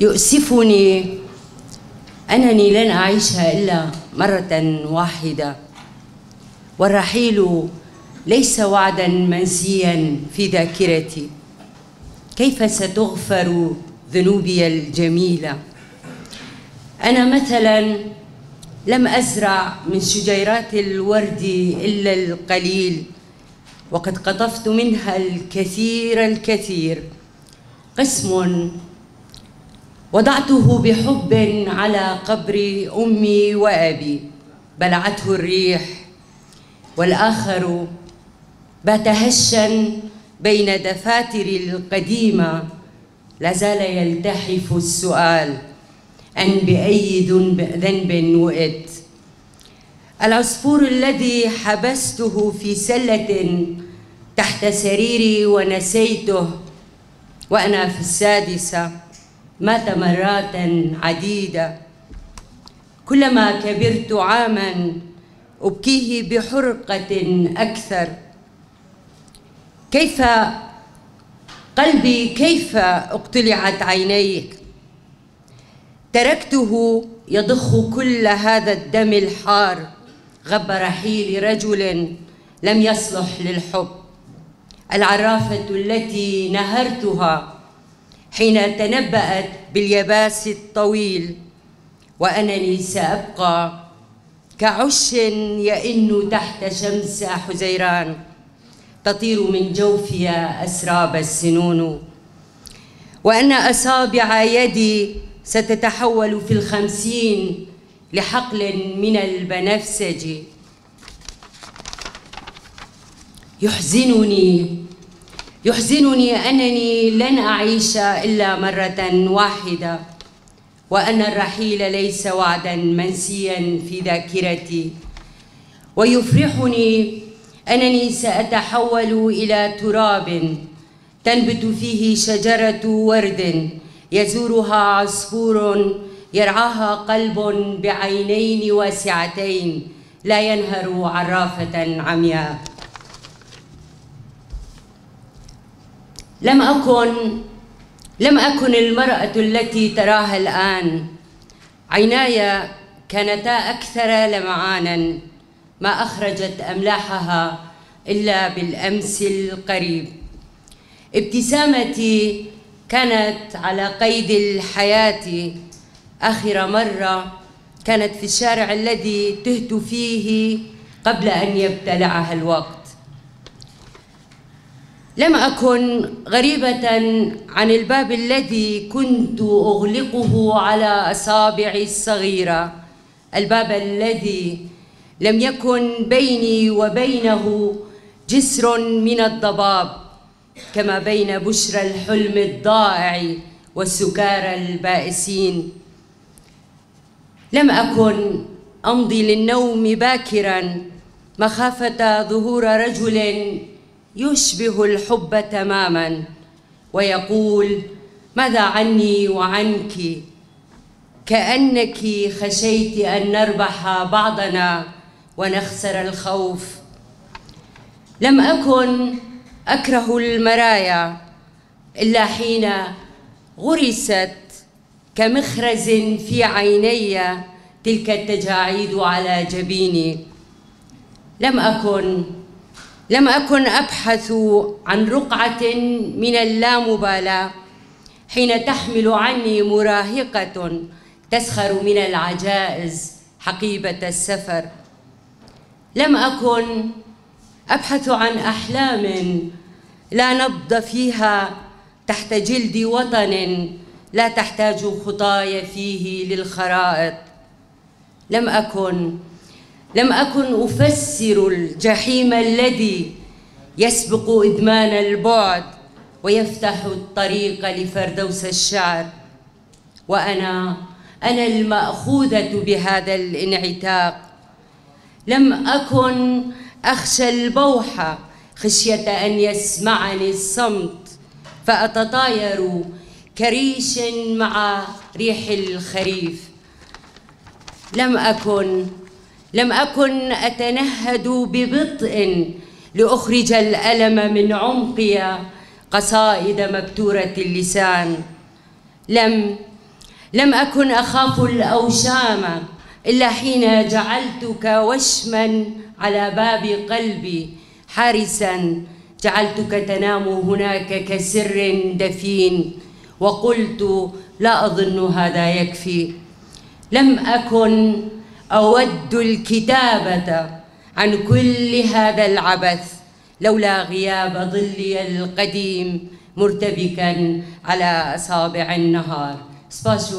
يؤسفني أنني لن أعيشها إلا مرة واحدة، والرحيل ليس وعدا منسيا في ذاكرتي. كيف ستغفر ذنوبي الجميلة؟ أنا مثلا لم أزرع من شجيرات الورد إلا القليل، وقد قطفت منها الكثير الكثير. قسم وضعته بحب على قبر أمي وأبي بلعته الريح، والآخر بات هشا بين دفاتر القديمة لا زال يلتحف السؤال أن بأي ذنب وئت. العصفور الذي حبسته في سلة تحت سريري ونسيته وأنا في السادسة مات مرات عديدة. كلما كبرت عاما أبكيه بحرقة أكثر. كيف قلبي، كيف اقتلعت عينيك؟ تركته يضخ كل هذا الدم الحار غب رحيل رجل لم يصلح للحب. العرافة التي نهرتها حين تنبأت باليباس الطويل، وأنني سأبقى كعش يئن تحت شمس حزيران، تطير من جوفي أسراب السنون، وأن أصابع يدي ستتحول في 50 لحقل من البنفسج. يحزنني أنني لن أعيش إلا مرة واحدة، وأن الرحيل ليس وعدا منسيا في ذاكرتي. ويفرحني أنني سأتحول إلى تراب تنبت فيه شجرة ورد يزورها عصفور يرعاها قلب بعينين واسعتين لا ينهر عرافة عمياء. لم أكن المرأة التي تراها الآن. عيناي كانتا أكثر لمعانا، ما أخرجت أملاحها إلا بالأمس القريب. ابتسامتي كانت على قيد الحياة. آخر مرة كانت في الشارع الذي تهت فيه قبل أن يبتلعها الوقت. لم أكن غريبة عن الباب الذي كنت أغلقه على أصابعي الصغيرة، الباب الذي لم يكن بيني وبينه جسر من الضباب، كما بين بشرى الحلم الضائع والسكارى البائسين. لم أكن أمضي للنوم باكراً مخافة ظهور رجل يشبه الحب تماماً ويقول: ماذا عني وعنك؟ كأنك خشيت أن نربح بعضنا ونخسر الخوف. لم أكن أكره المرايا إلا حين غرست كمخرز في عيني تلك التجاعيد على جبيني. لم أكن أبحث عن رقعة من اللامبالاة حين تحمل عني مراهقة تسخر من العجائز حقيبة السفر. لم أكن أبحث عن أحلام لا نبض فيها تحت جلد وطن لا تحتاج خطاي فيه للخرائط. لم أكن أفسر الجحيم الذي يسبق إدمان البعد ويفتح الطريق لفردوس الشعر، وأنا المأخوذة بهذا الانعتاق. لم أكن أخشى البوح خشية أن يسمعني الصمت فأتطاير كريش مع ريح الخريف. لم أكن أتنهد ببطء لأخرج الألم من عمقي قصائد مبتورة اللسان. لم أكن أخاف الأوشام إلا حين جعلتك وشما على باب قلبي، حارسا جعلتك تنام هناك كسر دفين، وقلت لا أظن هذا يكفي. لم أكن أود الكتابة عن كل هذا العبث لولا غياب ظلي القديم مرتبكا على أصابع النهار. سباس